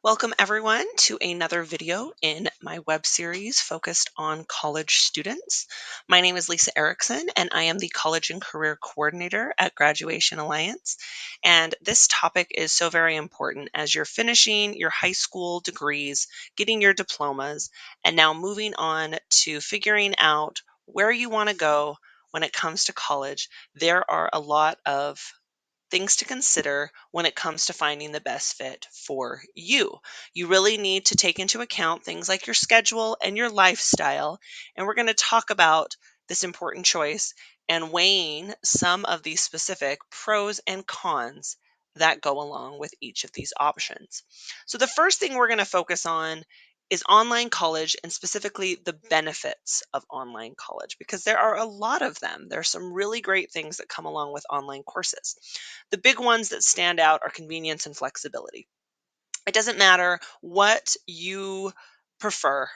Welcome everyone to another video in my web series focused on college students. My name is Lisa Erickson and I am the College and Career Coordinator at Graduation Alliance. And this topic is so very important as you're finishing your high school degrees, getting your diplomas, and now moving on to figuring out where you want to go when it comes to college. There are a lot of things to consider when it comes to finding the best fit for you. You really need to take into account things like your schedule and your lifestyle. And we're going to talk about this important choice and weighing some of the specific pros and cons that go along with each of these options. So, the first thing we're going to focus on is online college and specifically the benefits of online college because there are a lot of them. There are some really great things that come along with online courses. The big ones that stand out are convenience and flexibility. It doesn't matter what you prefer,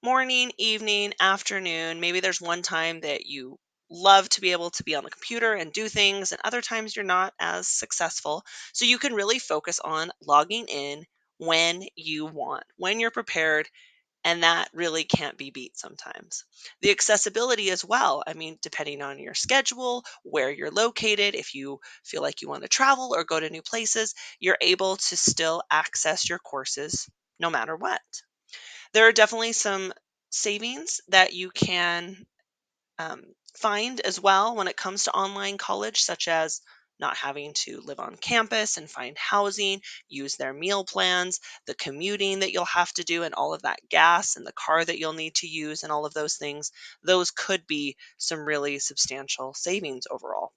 morning, evening, afternoon. Maybe there's one time that you love to be able to be on the computer and do things, and other times you're not as successful. So you can really focus on logging in when you want, when you're prepared, and that really can't be beat sometimes. The accessibility as well. I mean, depending on your schedule, where you're located, if you feel like you want to travel or go to new places, you're able to still access your courses no matter what. There are definitely some savings that you can um, find as well when it comes to online college, such as not having to live on campus and find housing, use their meal plans, the commuting that you'll have to do, and all of that gas and the car that you'll need to use, and all of those things. Those could be some really substantial savings overall.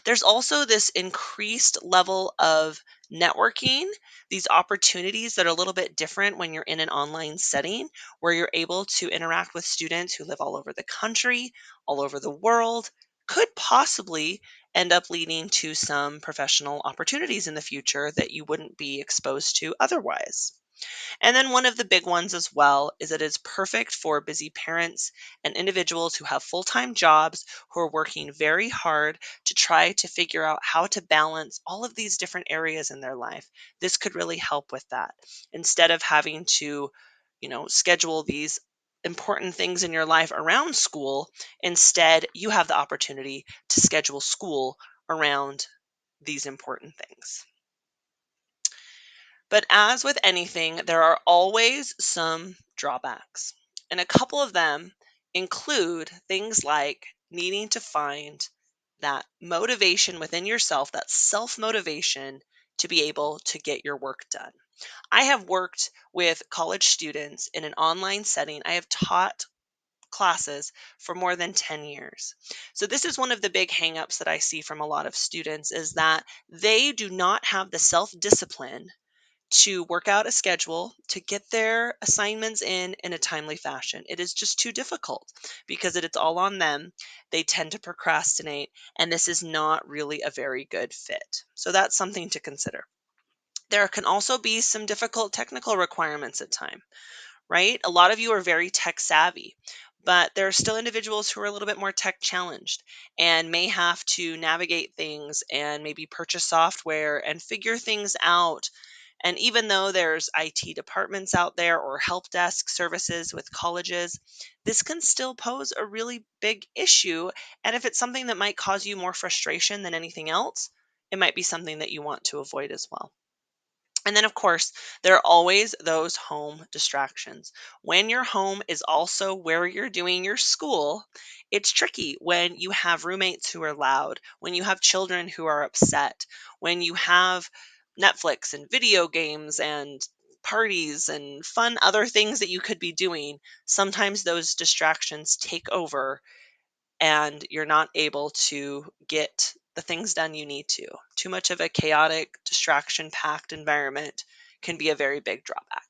There's also this increased level of networking, these opportunities that are a little bit different when you're in an online setting where you're able to interact with students who live all over the country, all over the world, could possibly end up leading to some professional opportunities in the future that you wouldn't be exposed to otherwise. And then one of the big ones as well is that it's perfect for busy parents and individuals who have full-time jobs who are working very hard to try to figure out how to balance all of these different areas in their life. This could really help with that. Instead of having to, schedule these important things in your life around school, instead you have the opportunity to schedule school around these important things. But as with anything, there are always some drawbacks. And a couple of them include things like needing to find that motivation within yourself, that self motivation to be able to get your work done. I have worked with college students in an online setting. I have taught classes for more than 10 years. So this is one of the big hangups that I see from a lot of students is that they do not have the self-discipline to work out a schedule to get their assignments in a timely fashion. It is just too difficult because it's all on them. They tend to procrastinate, and this is not really a very good fit. So that's something to consider. There can also be some difficult technical requirements at time, right? A lot of you are very tech savvy, but there are still individuals who are a little bit more tech challenged and may have to navigate things and maybe purchase software and figure things out. And even though there's IT departments out there or help desk services with colleges, this can still pose a really big issue. And if it's something that might cause you more frustration than anything else, it might be something that you want to avoid as well. And then, of course, there are always those home distractions. When your home is also where you're doing your school, it's tricky when you have roommates who are loud, when you have children who are upset, when you have Netflix and video games and parties and fun other things that you could be doing. Sometimes those distractions take over and you're not able to get the things done you need to. Too much of a chaotic, distraction packed environment can be a very big drawback.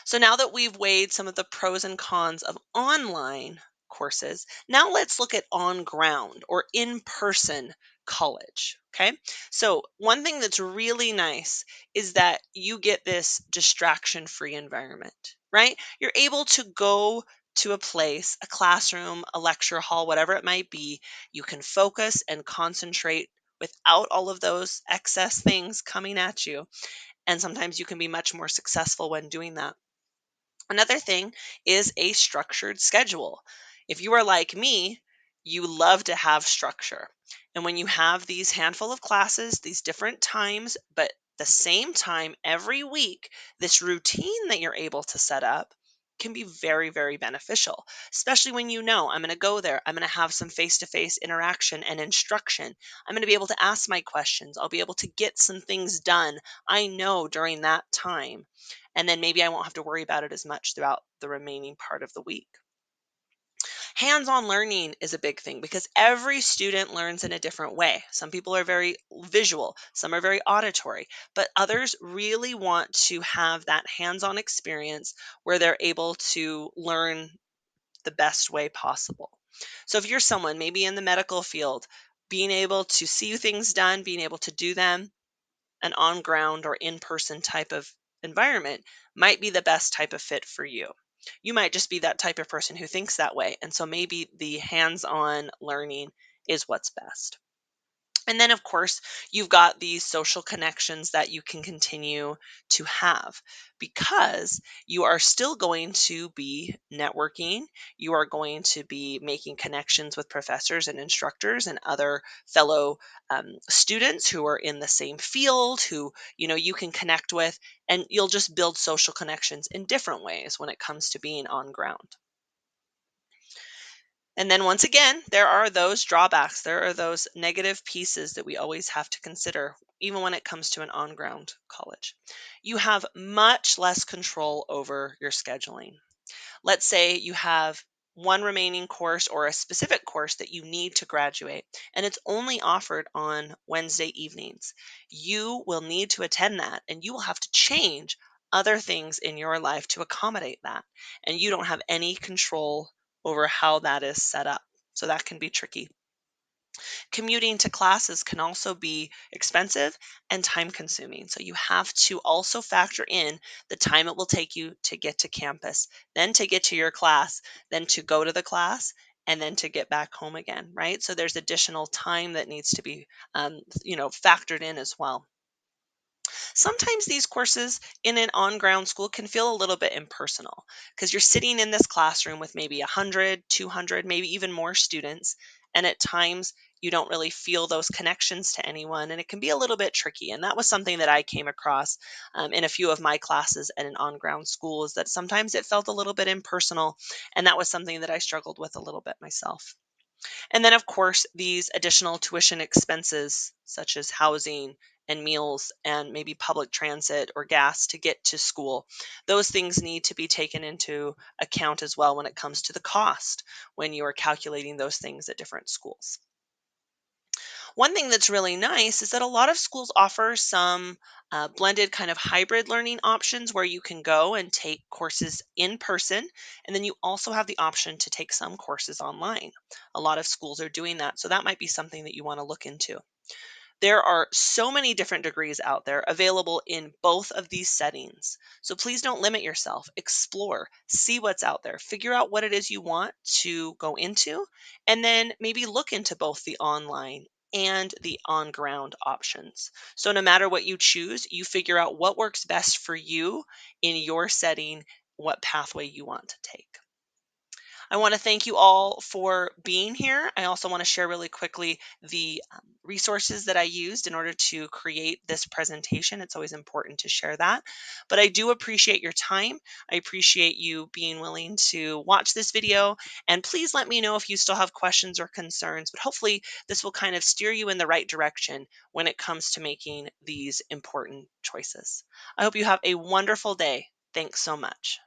So now that we've weighed some of the pros and cons of online courses, now let's look at on ground or in person college. Okay. So, one thing that's really nice is that you get this distraction free environment, right? You're able to go to a place, a classroom, a lecture hall, whatever it might be. You can focus and concentrate without all of those excess things coming at you And sometimes you can be much more successful when doing that. Another thing is a structured schedule. If you are like me, you love to have structure. And when you have these handful of classes, these different times, but the same time every week, this routine that you're able to set up can be very, very beneficial, especially when you know I'm going to go there. I'm going to have some face to face interaction and instruction. I'm going to be able to ask my questions. I'll be able to get some things done I know during that time. And then maybe I won't have to worry about it as much throughout the remaining part of the week. Hands-on learning is a big thing because every student learns in a different way. Some people are very visual, some are very auditory, but others really want to have that hands-on experience where they're able to learn the best way possible. So if you're someone maybe in the medical field, being able to see things done, being able to do them, an on ground or in person type of environment might be the best type of fit for you. You might just be that type of person who thinks that way. And so maybe the hands on learning is what's best. And then, of course, you've got these social connections that you can continue to have because you are still going to be networking. You are going to be making connections with professors and instructors and other fellow students who are in the same field, who you can connect with, and you'll just build social connections in different ways when it comes to being on ground. And then once again, there are those drawbacks. There are those negative pieces that we always have to consider, even when it comes to an on ground college. You have much less control over your scheduling. Let's say you have one remaining course or a specific course that you need to graduate, and it's only offered on Wednesday evenings. You will need to attend that, and you will have to change other things in your life to accommodate that. And you don't have any control over how that is set up. So that can be tricky. Commuting to classes can also be expensive and time consuming. So you have to also factor in the time it will take you to get to campus, then to get to your class, then to go to the class, and then to get back home again, right? So there's additional time that needs to be, factored in as well. Sometimes these courses in an on ground school can feel a little bit impersonal because you're sitting in this classroom with maybe 100, 200, maybe even more students. And at times you don't really feel those connections to anyone. And it can be a little bit tricky. And that was something that I came across in a few of my classes at an on ground school, is that sometimes it felt a little bit impersonal. And that was something that I struggled with a little bit myself. And then, of course, these additional tuition expenses, such as housing and meals and maybe public transit or gas to get to school, those things need to be taken into account as well when it comes to the cost when you are calculating those things at different schools. One thing that's really nice is that a lot of schools offer some blended kind of hybrid learning options where you can go and take courses in person, and then you also have the option to take some courses online. A lot of schools are doing that, so that might be something that you want to look into. There are so many different degrees out there available in both of these settings. So please don't limit yourself. Explore, see what's out there, figure out what it is you want to go into, and then maybe look into both the online and the on ground options. So no matter what you choose, you figure out what works best for you in your setting, what pathway you want to take. I want to thank you all for being here. I also want to share really quickly the resources that I used in order to create this presentation. It's always important to share that. But I do appreciate your time. I appreciate you being willing to watch this video. And please let me know if you still have questions or concerns. But hopefully this will kind of steer you in the right direction when it comes to making these important choices. I hope you have a wonderful day. Thanks so much.